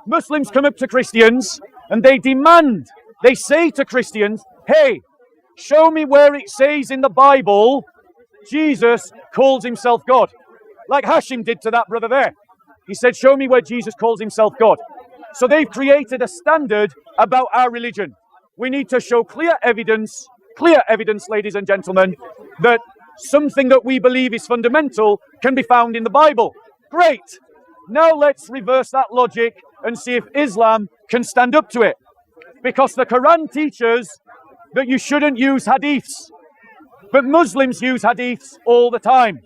Muslims come up to Christians and they say to Christians, hey, show me where it says in the Bible Jesus calls himself God. Like Hashim did to that brother there. He said, show me where Jesus calls himself God. So they've created a standard about our religion. We need to show clear evidence, ladies and gentlemen, that something that we believe is fundamental can be found in the Bible. Great. Now let's reverse that logic and see if Islam can stand up to it. Because the Quran teaches that you shouldn't use hadiths. But Muslims use hadiths all the time.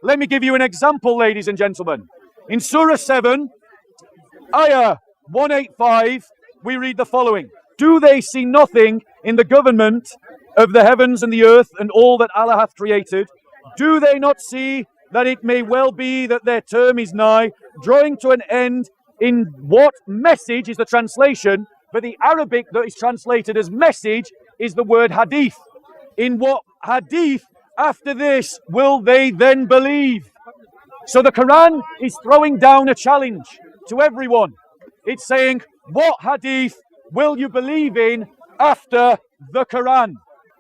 Let me give you an example, ladies and gentlemen. In Surah 7, Ayah 185, we read the following. Do they see nothing in the government of the heavens and the earth and all that Allah hath created? Do they not see that it may well be that their term is nigh, drawing to an end? In what message is the translation, but the Arabic that is translated as message is the word hadith. In what hadith after this will they then believe? So the Quran is throwing down a challenge to everyone. It's saying, what hadith will you believe in after the Quran?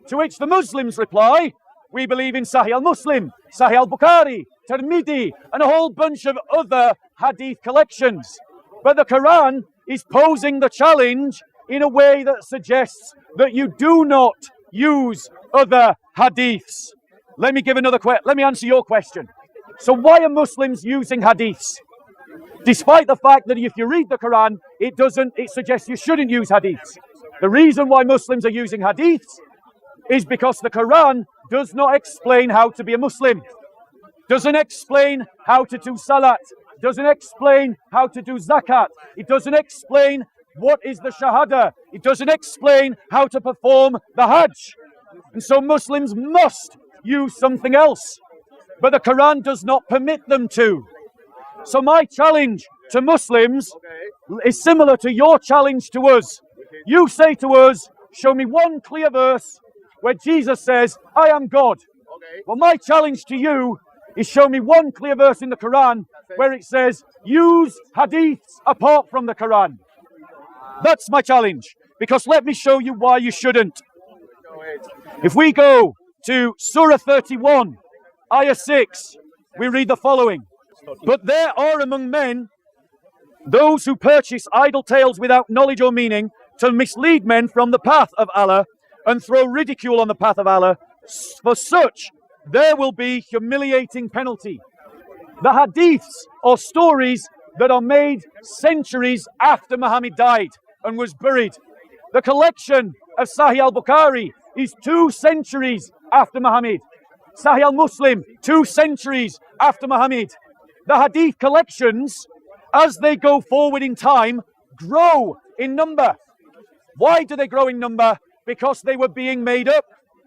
To which the Muslims reply, we believe in Sahih al-Muslim, Sahih al-Bukhari, Tirmidhi, and a whole bunch of other hadith collections. But the Quran is posing the challenge in a way that suggests that you do not use other hadiths. Let me answer your question. So why are Muslims using hadiths? Despite the fact that if you read the Quran, it suggests you shouldn't use hadiths. The reason why Muslims are using hadiths is because the Quran does not explain how to be a Muslim. Doesn't explain how to do salat. Doesn't explain how to do zakat. It doesn't explain what is the shahada. It doesn't explain how to perform the hajj. And so Muslims must use something else. But the Quran does not permit them to. So my challenge to Muslims is similar to your challenge to us. You say to us, show me one clear verse where Jesus says, I am God. Well, my challenge to you is show me one clear verse in the Quran where it says, use hadiths apart from the Quran. That's my challenge. Because let me show you why you shouldn't. If we go to Surah 31, Ayah 6, we read the following. But there are among men those who purchase idle tales without knowledge or meaning to mislead men from the path of Allah and throw ridicule on the path of Allah. For such, there will be humiliating penalty. The hadiths are stories that are made centuries after Muhammad died and was buried. The collection of Sahih al-Bukhari is 2 centuries after Muhammad. Sahih al-Muslim, 2 centuries after Muhammad. The hadith collections, as they go forward in time, grow in number. Why do they grow in number? Because they were being made up.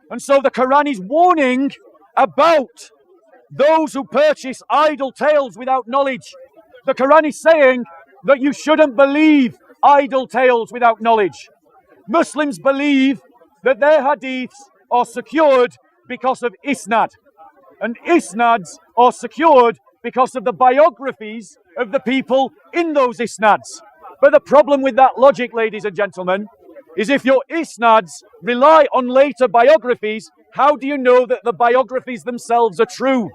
And so the Quran is warning about those who purchase idle tales without knowledge. The Quran is saying that you shouldn't believe idle tales without knowledge. Muslims believe that their hadiths are secured because of isnad. And isnads are secured because of the biographies of the people in those isnads. But the problem with that logic, ladies and gentlemen, is if your isnads rely on later biographies, how do you know that the biographies themselves are true?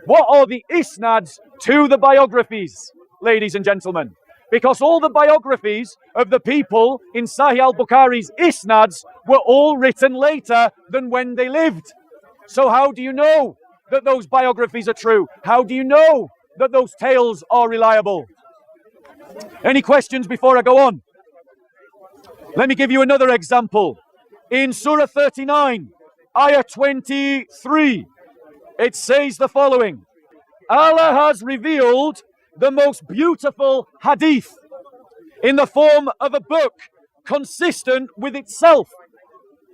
What are the isnads to the biographies, ladies and gentlemen? Because all the biographies of the people in Sahih al-Bukhari's isnads were all written later than when they lived. So how do you know that those biographies are true? How do you know that those tales are reliable? Any questions before I go on? Let me give you another example. In Surah 39, Ayah 23, it says the following. Allah has revealed the most beautiful hadith in the form of a book consistent with itself.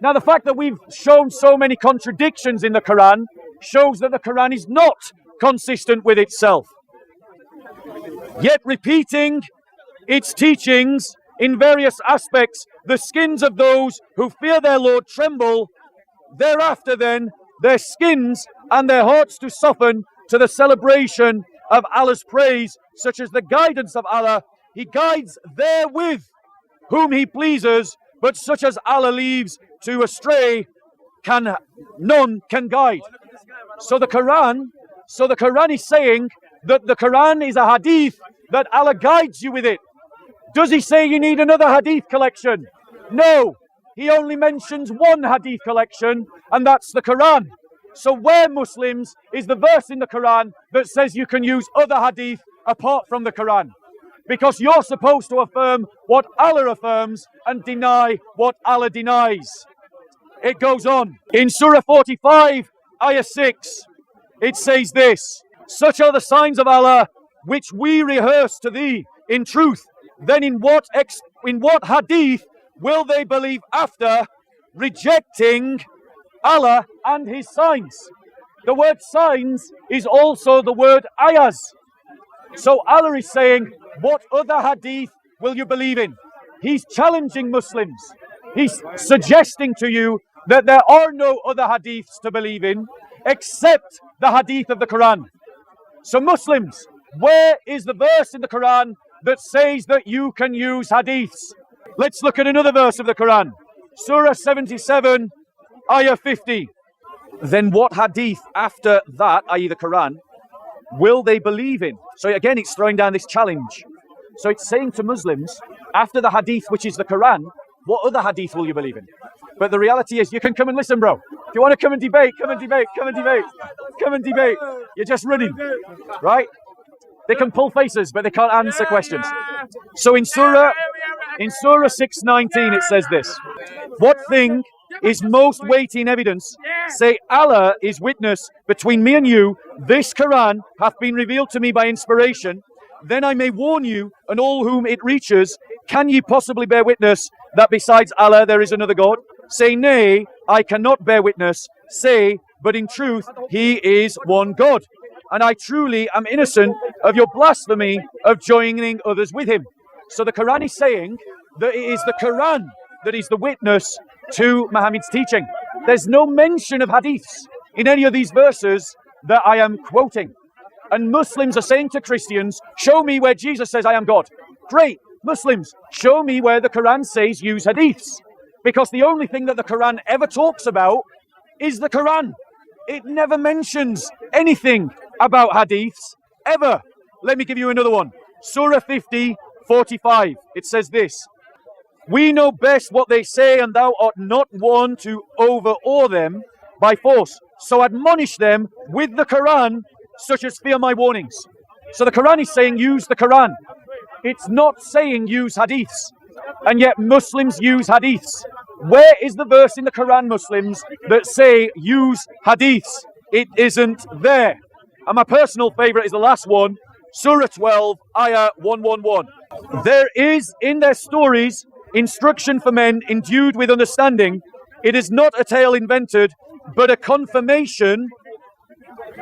Now, the fact that we've shown so many contradictions in the Quran shows that the Quran is not consistent with itself. Yet repeating its teachings in various aspects, the skins of those who fear their Lord tremble. Thereafter then, their skins and their hearts to soften to the celebration of Allah's praise, such as the guidance of Allah He guides therewith whom he pleases, but such as Allah leaves to astray, none can guide. So the Quran is saying that the Quran is a hadith that Allah guides you with it. Does he say you need another hadith collection? No. He only mentions one hadith collection, and that's the Quran. So where, Muslims, is the verse in the Quran that says you can use other hadith apart from the Quran? Because you're supposed to affirm what Allah affirms and deny what Allah denies. It goes on. In Surah 45, Ayah 6, it says this: such are the signs of Allah which we rehearse to thee in truth. Then in what hadith will they believe after rejecting Allah and his signs? The word signs is also the word ayahs. So Allah is saying, what other hadith will you believe in? He's challenging Muslims. He's suggesting to you that there are no other hadiths to believe in except the hadith of the Quran. So Muslims, where is the verse in the Quran that says that you can use hadiths? Let's look at another verse of the Quran. Surah 77, Ayah 50. Then what hadith after that, i.e. the Quran, will they believe in? So again, it's throwing down this challenge. So it's saying to Muslims, after the hadith, which is the Quran, what other hadith will you believe in? But the reality is, you can come and listen, bro. If you want to come and debate, come and debate, come and debate, come and debate. You're just running, right? They can pull faces, but they can't answer questions. So in Surah 6:19, it says this: what thing is most weighty in evidence? Say, Allah is witness between me and you. This Quran hath been revealed to me by inspiration. Then I may warn you and all whom it reaches. Can ye possibly bear witness that besides Allah there is another God? Say, nay, I cannot bear witness. Say, but in truth he is one God. And I truly am innocent of your blasphemy of joining others with him. So the Quran is saying that it is the Quran that is the witness to Muhammad's teaching. There's no mention of hadiths in any of these verses that I am quoting. And Muslims are saying to Christians, show me where Jesus says I am God. Great. Muslims, show me where the Quran says use hadiths. Because the only thing that the Quran ever talks about is the Quran. It never mentions anything about hadiths, ever. Let me give you another one. Surah 50, 45. It says this: we know best what they say, and thou art not one to overawe them by force. So admonish them with the Quran, such as fear my warnings. So the Quran is saying use the Quran. It's not saying use hadiths. And yet Muslims use hadiths. Where is the verse in the Quran, Muslims, that say use hadiths? It isn't there. And my personal favorite is the last one, Surah 12, Ayah 111. There is in their stories instruction for men endued with understanding. It is not a tale invented, but a confirmation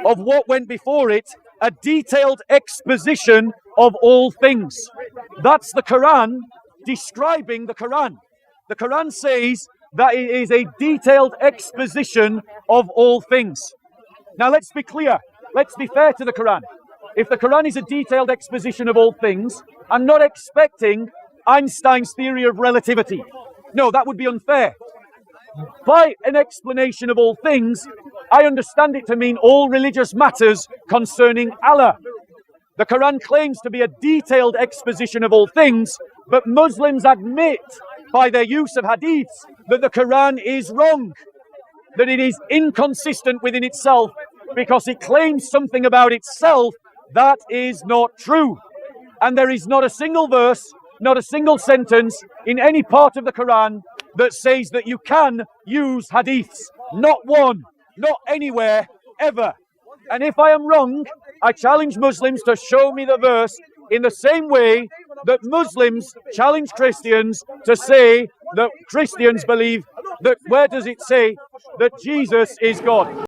of what went before it, a detailed exposition of all things. That's the Quran describing the Quran. The Quran says that it is a detailed exposition of all things. Now let's be clear. Let's be fair to the Quran. If the Quran is a detailed exposition of all things, I'm not expecting Einstein's theory of relativity. No, that would be unfair. By an explanation of all things, I understand it to mean all religious matters concerning Allah. The Quran claims to be a detailed exposition of all things, but Muslims admit by their use of hadiths that the Quran is wrong, that it is inconsistent within itself because it claims something about itself that is not true. And there is not a single verse, not a single sentence in any part of the Quran that says that you can use hadiths. Not one, not anywhere, ever. And if I am wrong, I challenge Muslims to show me the verse in the same way that Muslims challenge Christians to say that Christians believe that, where does it say that Jesus is God?